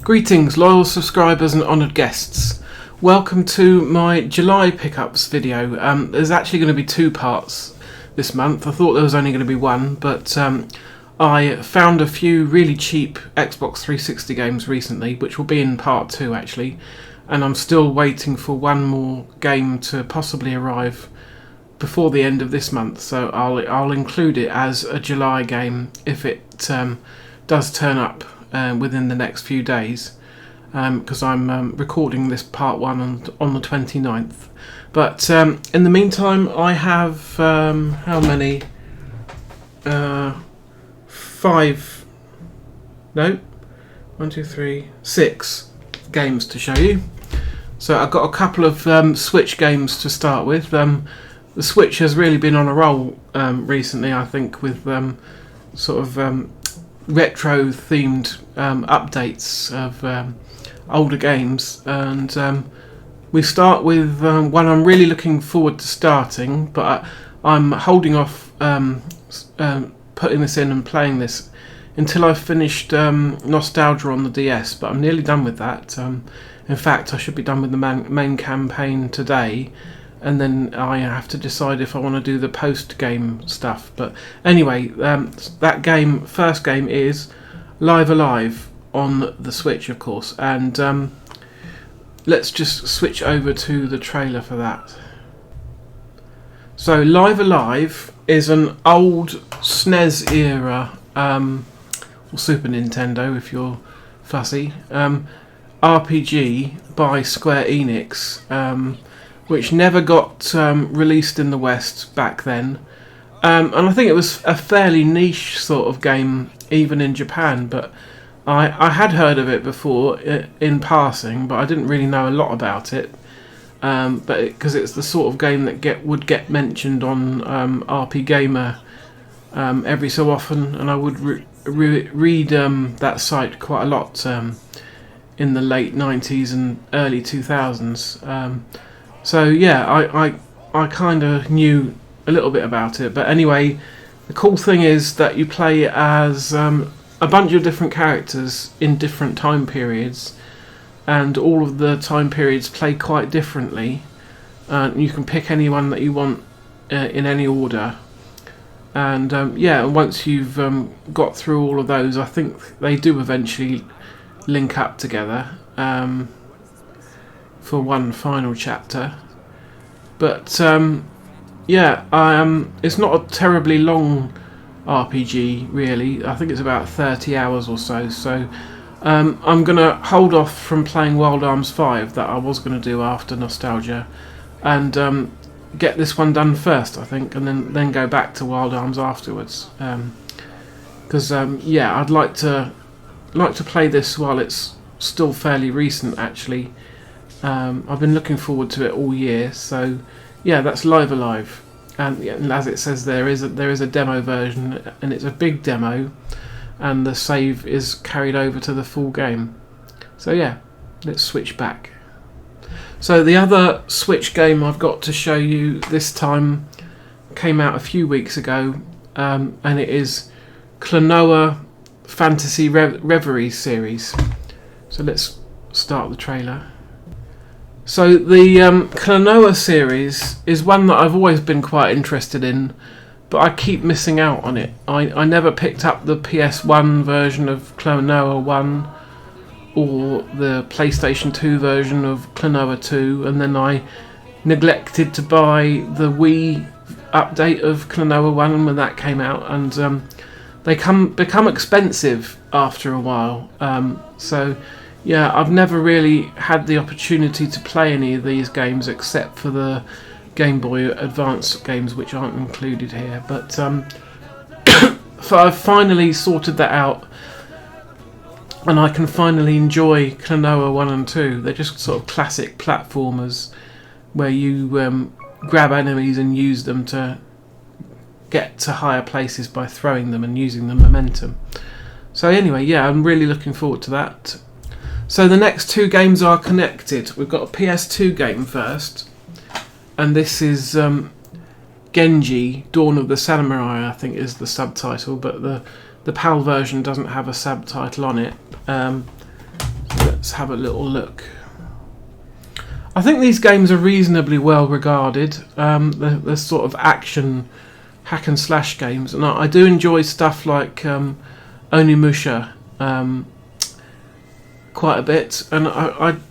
Greetings loyal subscribers and honoured guests. Welcome to my July pickups video. There's actually going to be two parts this month. I thought there was only going to be one, but I found a few really cheap Xbox 360 games recently, which will be in part two actually, and I'm still waiting for one more game to possibly arrive before the end of this month, so I'll include it as a July game if it does turn up within the next few days, because I'm recording this part one on the 29th. But in the meantime, I have how many? 6 games to show you. So I've got a couple of Switch games to start with. The Switch has really been on a roll recently, I think, with retro themed updates of older games, and we start with one I'm really looking forward to starting, but I'm holding off putting this in and playing this until I've finished Nostalgia on the DS, but I'm nearly done with that. In fact, I should be done with the main campaign today, and then I have to decide if I want to do the post-game stuff. But anyway, that first game is Live Alive on the Switch, of course, and let's just switch over to the trailer for that. So Live Alive is an old SNES era, or Super Nintendo if you're fussy, RPG by Square Enix, which never got released in the West back then, and I think it was a fairly niche sort of game even in Japan, but I had heard of it before in passing, but I didn't really know a lot about it, because it's the sort of game that would get mentioned on RP Gamer every so often, and I would read that site quite a lot in the late 90s and early 2000s. So yeah, I kind of knew a little bit about it. But anyway, the cool thing is that you play as a bunch of different characters in different time periods, and all of the time periods play quite differently. You can pick anyone that you want in any order. And once you've got through all of those, I think they do eventually link up together for one final chapter. But it's not a terribly long RPG really. I think it's about 30 hours or so, I'm going to hold off from playing Wild Arms 5 that I was going to do after Nostalgia, and get this one done first, I think, and then go back to Wild Arms afterwards, because I'd like to play this while it's still fairly recent actually. I've been looking forward to it all year, so yeah, that's Live Alive, and as it says, there is a demo version, and it's a big demo, and the save is carried over to the full game. So yeah, let's switch back. So the other Switch game I've got to show you this time came out a few weeks ago, and it is Klonoa Fantasy Reverie series. So let's start the trailer. So the Klonoa series is one that I've always been quite interested in, but I keep missing out on it. I never picked up the PS1 version of Klonoa 1 or the PlayStation 2 version of Klonoa 2, and then I neglected to buy the Wii update of Klonoa 1 when that came out, and they become expensive after a while. So yeah, I've never really had the opportunity to play any of these games except for the Game Boy Advance games, which aren't included here. But so I've finally sorted that out, and I can finally enjoy Klonoa 1 and 2. They're just sort of classic platformers where you grab enemies and use them to get to higher places by throwing them and using the momentum. So anyway, yeah, I'm really looking forward to that. So the next two games are connected. We've got a PS2 game first, and this is Genji, Dawn of the Samurai, I think is the subtitle, but the PAL version doesn't have a subtitle on it. So let's have a little look. I think these games are reasonably well regarded. They're sort of action hack and slash games, and I do enjoy stuff like Onimusha quite a bit, and I've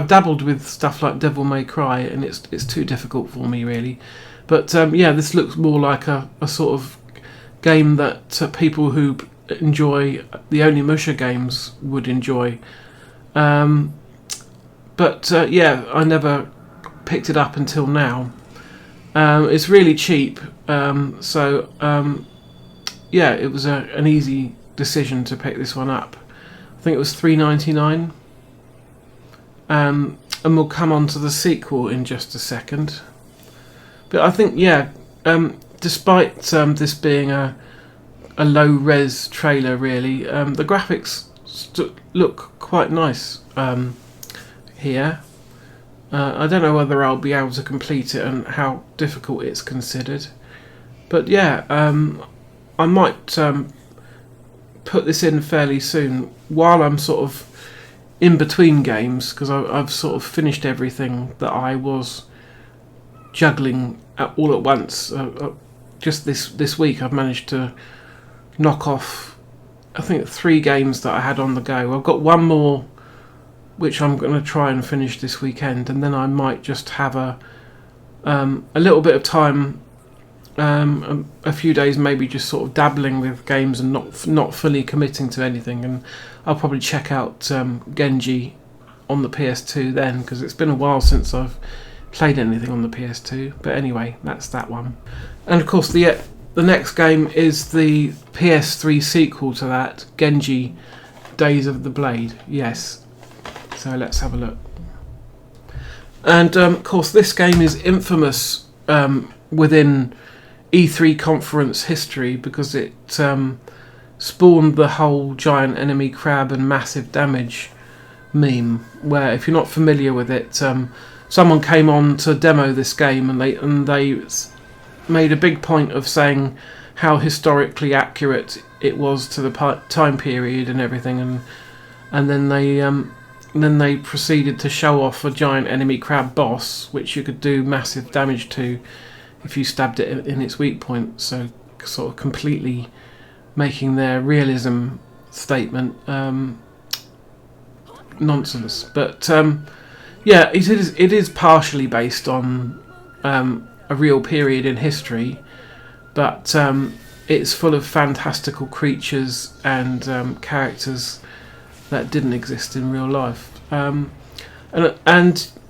dabbled with stuff like Devil May Cry, and it's too difficult for me really. But yeah, this looks more like a sort of game that people who enjoy the Onimusha games would enjoy. But yeah, I never picked it up until now. It's really cheap, so yeah, it was an easy decision to pick this one up. I think it was $3.99. And we'll come on to the sequel in just a second. But I think, yeah, despite this being a low-res trailer, really, the graphics look quite nice here. I don't know whether I'll be able to complete it and how difficult it's considered. But yeah, I might put this in fairly soon while I'm sort of in between games, because I've sort of finished everything that I was juggling all at once. Just this week I've managed to knock off, I think, 3 games that I had on the go. I've got one more which I'm going to try and finish this weekend, and then I might just have a little bit of time, a few days maybe, just sort of dabbling with games and not fully committing to anything. And I'll probably check out Genji on the PS2 then, because it's been a while since I've played anything on the PS2. But anyway, that's that one. And of course the next game is the PS3 sequel to that, Genji Days of the Blade. Yes. So let's have a look. And of course this game is infamous within E3 conference history, because it spawned the whole giant enemy crab and massive damage meme, where, if you're not familiar with it, someone came on to demo this game, and they made a big point of saying how historically accurate it was to the time period and everything, and then they proceeded to show off a giant enemy crab boss, which you could do massive damage to if you stabbed it in its weak point. So sort of completely making their realism statement nonsense. But yeah, it is partially based on a real period in history, but it's full of fantastical creatures and characters that didn't exist in real life. And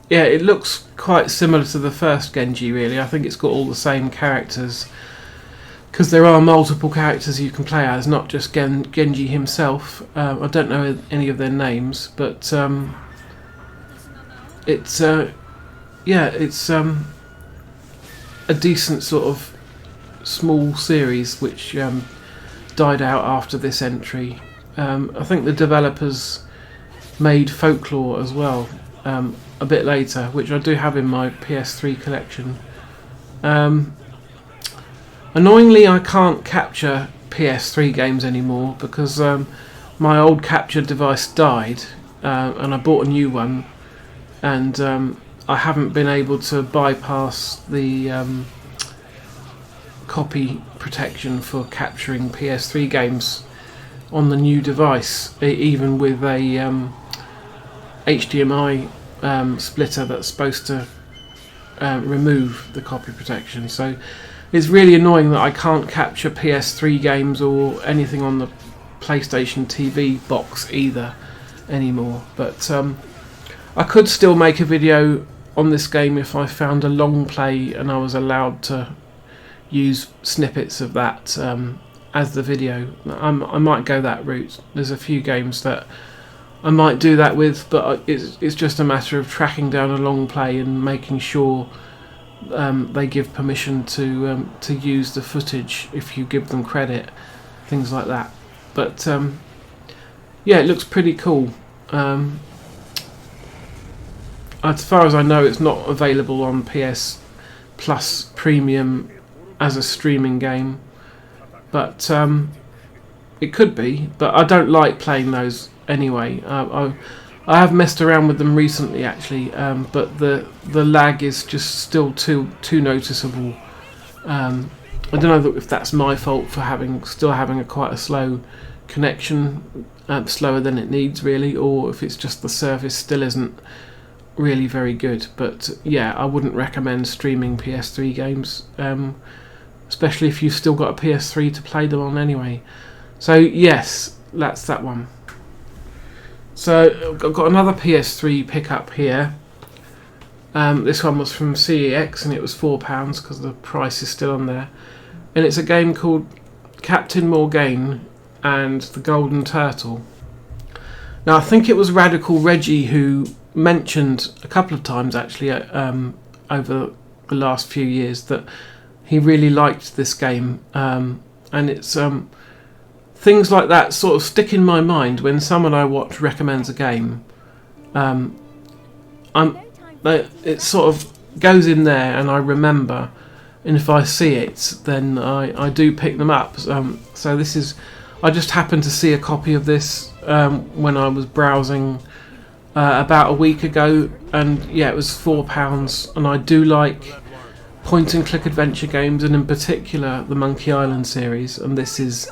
yeah, it looks quite similar to the first Genji, really. I think it's got all the same characters, because there are multiple characters you can play as, not just Genji himself. I don't know any of their names, but it's yeah, it's a decent sort of small series which died out after this entry. I think the developers made Folklore as well a bit later, which I do have in my PS3 collection. Annoyingly, I can't capture PS3 games anymore, because my old capture device died, and I bought a new one, and I haven't been able to bypass the copy protection for capturing PS3 games on the new device, even with a HDMI splitter that's supposed to remove the copy protection. So it's really annoying that I can't capture PS3 games or anything on the PlayStation TV box either anymore. But I could still make a video on this game if I found a long play and I was allowed to use snippets of that as the video. I might go that route. There's a few games that I might do that with, but it's just a matter of tracking down a long play and making sure they give permission to use the footage if you give them credit. things like that. But yeah, it looks pretty cool. As far as I know, it's not available on PS Plus Premium as a streaming game, but it could be. But I don't like playing those anyway. I have messed around with them recently, actually, but the lag is just still too noticeable. I don't know if that's my fault for still having quite a slow connection, slower than it needs really, or if it's just the service still isn't really very good. But yeah, I wouldn't recommend streaming PS3 games, especially if you've still got a PS3 to play them on anyway. So yes, that's that one. So I've got another PS3 pickup here. This one was from CEX and it was £4 because the price is still on there. And it's a game called Captain Morgaine and the Golden Turtle. Now I think it was Radical Reggie who mentioned a couple of times actually over the last few years that he really liked this game, and it's things like that sort of stick in my mind when someone I watch recommends a game. It sort of goes in there and I remember, and if I see it then I do pick them up. So this is, I just happened to see a copy of this when I was browsing about a week ago, and yeah, it was £4, and I do like point and click adventure games, and in particular the Monkey Island series, and this is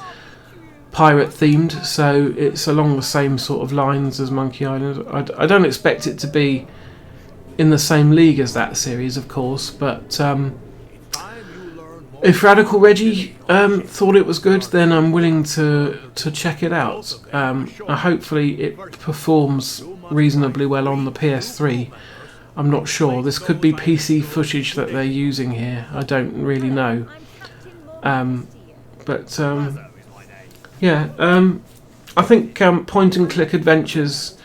pirate themed, so it's along the same sort of lines as Monkey Island. I don't expect it to be in the same league as that series, of course, but if Radical Reggie thought it was good, then I'm willing to check it out. Hopefully it performs reasonably well on the PS3. I'm not sure. This could be PC footage that they're using here. I don't really know. I think point and click adventures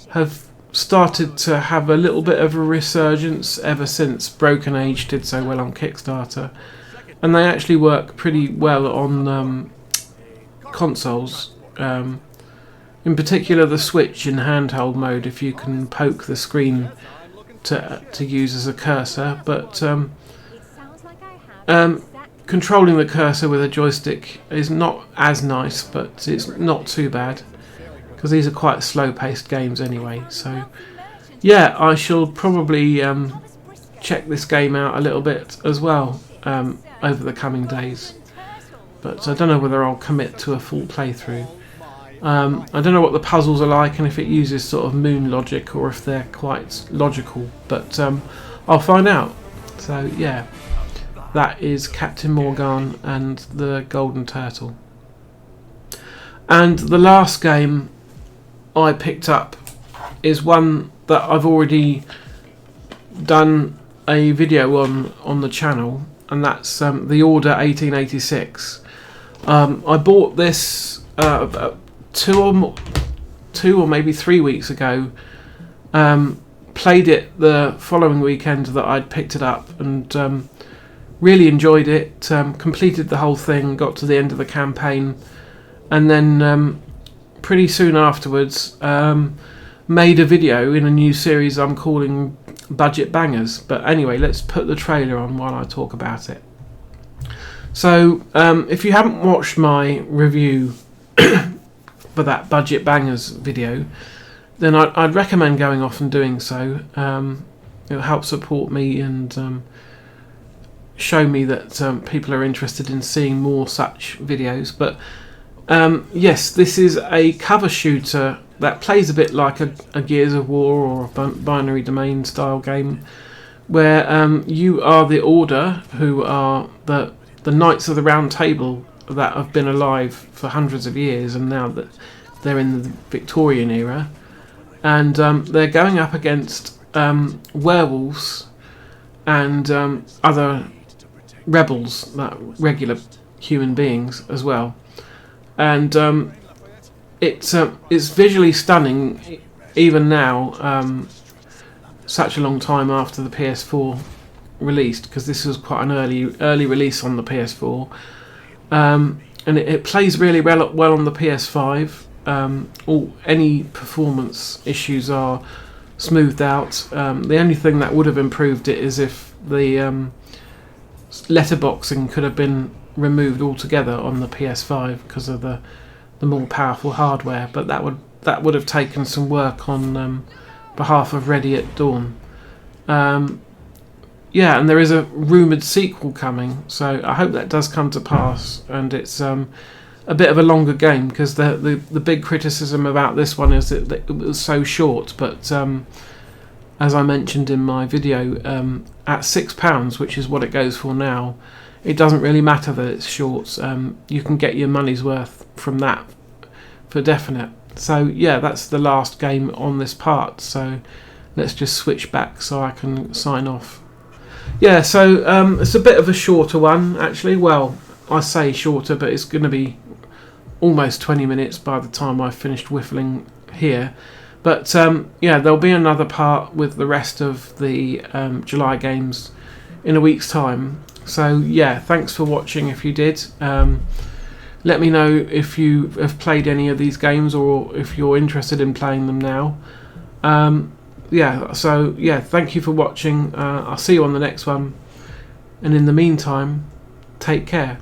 have started to have a little bit of a resurgence ever since Broken Age did so well on Kickstarter, and they actually work pretty well on consoles. In particular the Switch in handheld mode, if you can poke the screen to use as a cursor, but controlling the cursor with a joystick is not as nice, but it's not too bad because these are quite slow-paced games anyway. So yeah, I shall probably check this game out a little bit as well over the coming days, but I don't know whether I'll commit to a full playthrough. I don't know what the puzzles are like and if it uses sort of moon logic or if they're quite logical, but I'll find out. So yeah, that is Captain Morgan and the Golden Turtle. And the last game I picked up is one that I've already done a video on the channel, and that's The Order 1886. I bought this about 2 or maybe 3 weeks ago. Played it the following weekend that I'd picked it up, and really enjoyed it. Completed the whole thing, got to the end of the campaign, and then pretty soon afterwards made a video in a new series I'm calling Budget Bangers. But anyway, let's put the trailer on while I talk about it. So if you haven't watched my review for that Budget Bangers video, then I'd recommend going off and doing so. It'll help support me and show me that people are interested in seeing more such videos. But yes, this is a cover shooter that plays a bit like a Gears of War or a Binary Domain style game, where you are the Order, who are the Knights of the Round Table that have been alive for hundreds of years, and now that they're in the Victorian era, and they're going up against werewolves and other rebels, regular human beings as well. And it's visually stunning even now, such a long time after the PS4 released, because this was quite an early release on the PS4. and it plays really well on the PS5. Any performance issues are smoothed out. The only thing that would have improved it is if the letterboxing could have been removed altogether on the PS5 because of the more powerful hardware. But that would have taken some work on behalf of Ready at Dawn. Yeah, and there is a rumoured sequel coming, so I hope that does come to pass. And it's a bit of a longer game, because the big criticism about this one is that it was so short. But as I mentioned in my video, at £6, which is what it goes for now, it doesn't really matter that it's short. You can get your money's worth from that for definite. So yeah, that's the last game on this part. So let's just switch back so I can sign off. Yeah, so it's a bit of a shorter one, actually. Well, I say shorter, but it's going to be almost 20 minutes by the time I've finished whiffling here. But yeah, there'll be another part with the rest of the July games in a week's time. So yeah, thanks for watching if you did. Let me know if you have played any of these games, or if you're interested in playing them now. Yeah, so yeah, thank you for watching. I'll see you on the next one, and in the meantime, take care.